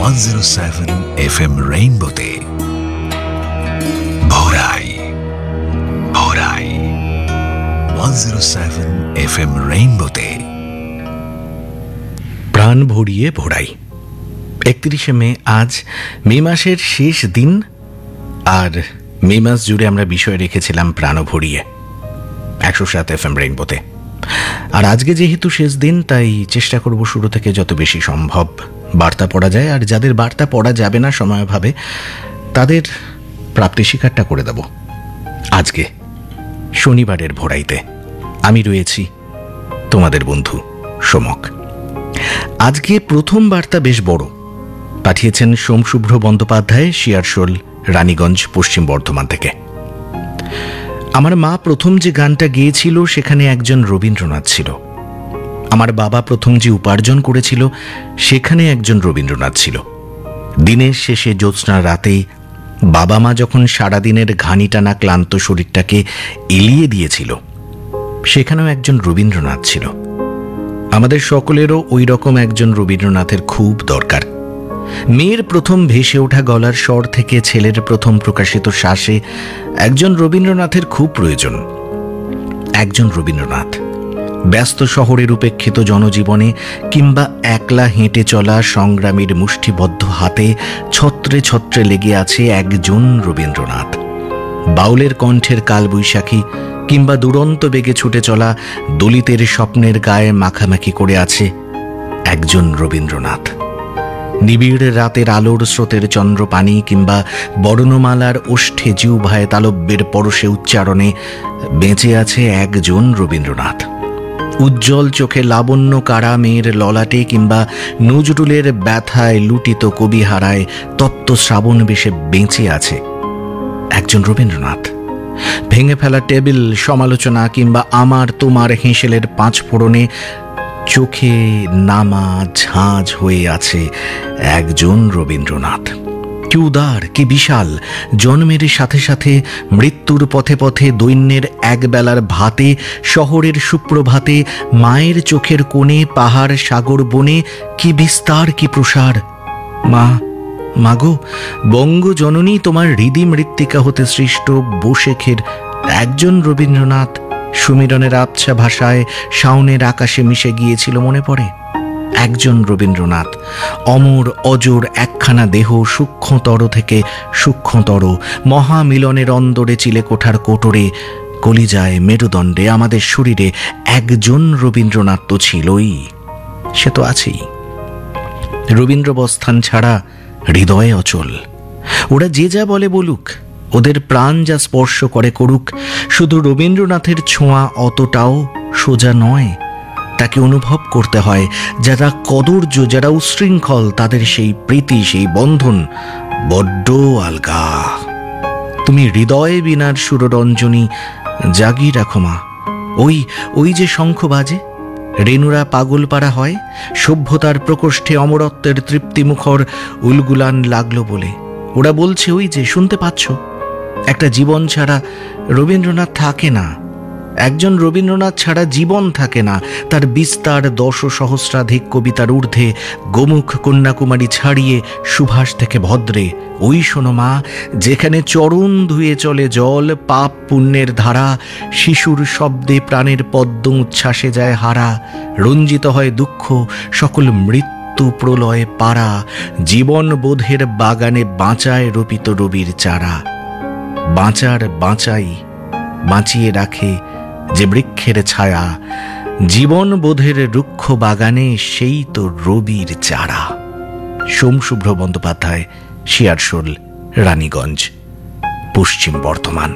107 FM রেইনবোতে ভোরাই ভোরাই 107 FM রেইনবোতে প্রাণ ভরিয়ে ভোরাই। 31শে মে, আজ মে মাসের শেষ দিন, আর মে মাস জুড়ে আমরা বিষয় রেখেছিলাম প্রাণ ভরিয়ে 107 FM রেইনবোতে। আর আজকে যেহেতু শেষ দিন, তাই চেষ্টা করব শুরু থেকে যত বেশি সম্ভব বার্তা পড়া যায়, আর যাদের বার্তা পড়া যাবে না সময়ভাবে তাদের প্রাপ্তি স্বীকারটা করে দেব। আজকে শনিবারের ভোরাইতে আমি রয়েছি তোমাদের বন্ধু সোমক। আজকে প্রথম বার্তা বেশ বড়, পাঠিয়েছেন সোমশুভ্র বন্দ্যোপাধ্যায়, শিয়ারশোল, রানীগঞ্জ, পশ্চিম বর্ধমান থেকে। আমার মা প্রথম যে গানটা গেয়েছিল সেখানে একজন রবীন্দ্রনাথ ছিল। আমার বাবা প্রথম যে উপার্জন করেছিল সেখানে একজন রবীন্দ্রনাথ ছিল। দিনের শেষে জ্যোৎস্না রাতে বাবা মা যখন সারাদিনের ঘানি টানা ক্লান্ত শরীরটাকে এলিয়ে দিয়েছিল, সেখানেও একজন রবীন্দ্রনাথ ছিল। আমাদের সকলেরও ওই রকম একজন রবীন্দ্রনাথের খুব দরকার। মেয়ের প্রথম ভেসে ওঠা গলার স্বর থেকে ছেলের প্রথম প্রকাশিত শ্বাসে একজন রবীন্দ্রনাথের খুব প্রয়োজন। একজন রবীন্দ্রনাথ ব্যস্ত শহরের উপেক্ষিত জনজীবনে কিংবা একলা হেঁটে চলা সংগ্রামীর মুষ্টিবদ্ধ হাতে ছত্রে ছত্রে লেগে আছে একজন রবীন্দ্রনাথ। বাউলের কণ্ঠের কালবৈশাখী কিংবা দুরন্ত বেগে ছুটে চলা দলিতের স্বপ্নের গায়ে মাখামাখি করে আছে একজন রবীন্দ্রনাথ। নিবিড় রাতের আলোর স্রোতের চন্দ্রপানি কিংবা বর্ণমালার ওষ্ঠে জিহ্বায় তালব্যের পরশে উচ্চারণে বেঁচে আছে একজন রবীন্দ্রনাথ। উজ্জ্বল চোখে লাবণ্য কারা মেয়ের ললাটে কিংবা নজরুলের ব্যথায় লুটিত কবিহারায় তত্ত্ব শ্রাবণ বেশে বেঁচে আছে একজন রবীন্দ্রনাথ। ভেঙে ফেলা টেবিল, সমালোচনা কিংবা আমার তোমার হেঁসেলের পাঁচ ফোড়নে চোখে নামা ঝাঁঝ হয়ে আছে একজন রবীন্দ্রনাথ। কি উদার, কি বিশাল! জন্মের সাথে সাথে মৃত্যুর পথে পথে দৈন্যের একবেলার ভাতে, শহরের সুপ্রভাতে, মায়ের চোখের কোণে, পাহাড় সাগর বনে কি বিস্তার, কি প্রসার! মাগো, বঙ্গ জননী তোমার হৃদি মৃত্তিকা হতে সৃষ্ট বসেখের একজন রবীন্দ্রনাথ সুমিরনের আবছা ভাষায় শাওনের আকাশে মিশে গিয়েছিল, মনে পড়ে? একজন রবীন্দ্রনাথ, অমর অজর একখানা দেহ, সূক্ষ্মতর থেকে সূক্ষ্মতর, মহামিলনের অন্দরে চিলেকোঠার কোটরে, কলিজায় মেরুদণ্ডে, আমাদের শরীরে একজন রবীন্দ্রনাথ তো ছিলই, সে তো আছেই। রবীন্দ্রবস্থান ছাড়া হৃদয়ে অচল। ওরা যে যা বলে বলুক, ওদের প্রাণ যা স্পর্শ করে করুক, শুধু রবীন্দ্রনাথের ছোঁয়া অতটাও সোজা নয়। তাকে অনুভব করতে হয়। যারা কদর্য, যারা উশৃঙ্খল, তাদের সেই প্রীতি, সেই বন্ধন বড্ড আলগা। তুমি হৃদয়ে বীণার সুররঞ্জনী জাগি রাখো মা। ওই যে শঙ্খ বাজে, রেণুরা পাগলপাড়া হয়, সভ্যতার প্রকোষ্ঠে অমরত্বের তৃপ্তিমুখর উলগুলান লাগলো বলে। ওরা বলছে, ওই যে শুনতে পাচ্ছ, একটা জীবন ছাড়া রবীন্দ্রনাথ থাকে না। একজন রবীন্দ্রনাথ ছাড়া জীবন থাকে না। তার বিস্তার 10 সহস্রাধিক কবিতার ঊর্ধ্বে, গোমুখ কন্যাকুমারী ছাড়িয়ে সুভাষ থেকে ভদ্রে। ওই শোনো মা, যেখানে চরণ ধুয়ে চলে জল, পাপ পুণ্যের ধারা, শিশুর শব্দে প্রাণের পদ্ম উচ্ছ্বাসে যায় হারা, রঞ্জিত হয় দুঃখ, সকল মৃত্যু প্রলয় পারা, জীবন বোধের বাগানে বাঁচায় রোপিত রবির চারা। বাঁচার বাঁচাই বাঁচিয়ে রাখে যে বৃক্ষের ছায়া, জীবন বোধের রুক্ষ বাগানে সেই তো রবির চারা। সোমশুভ্র বন্দ্যোপাধ্যায়, শিয়ারশোল, রানীগঞ্জ, পশ্চিম বর্ধমান।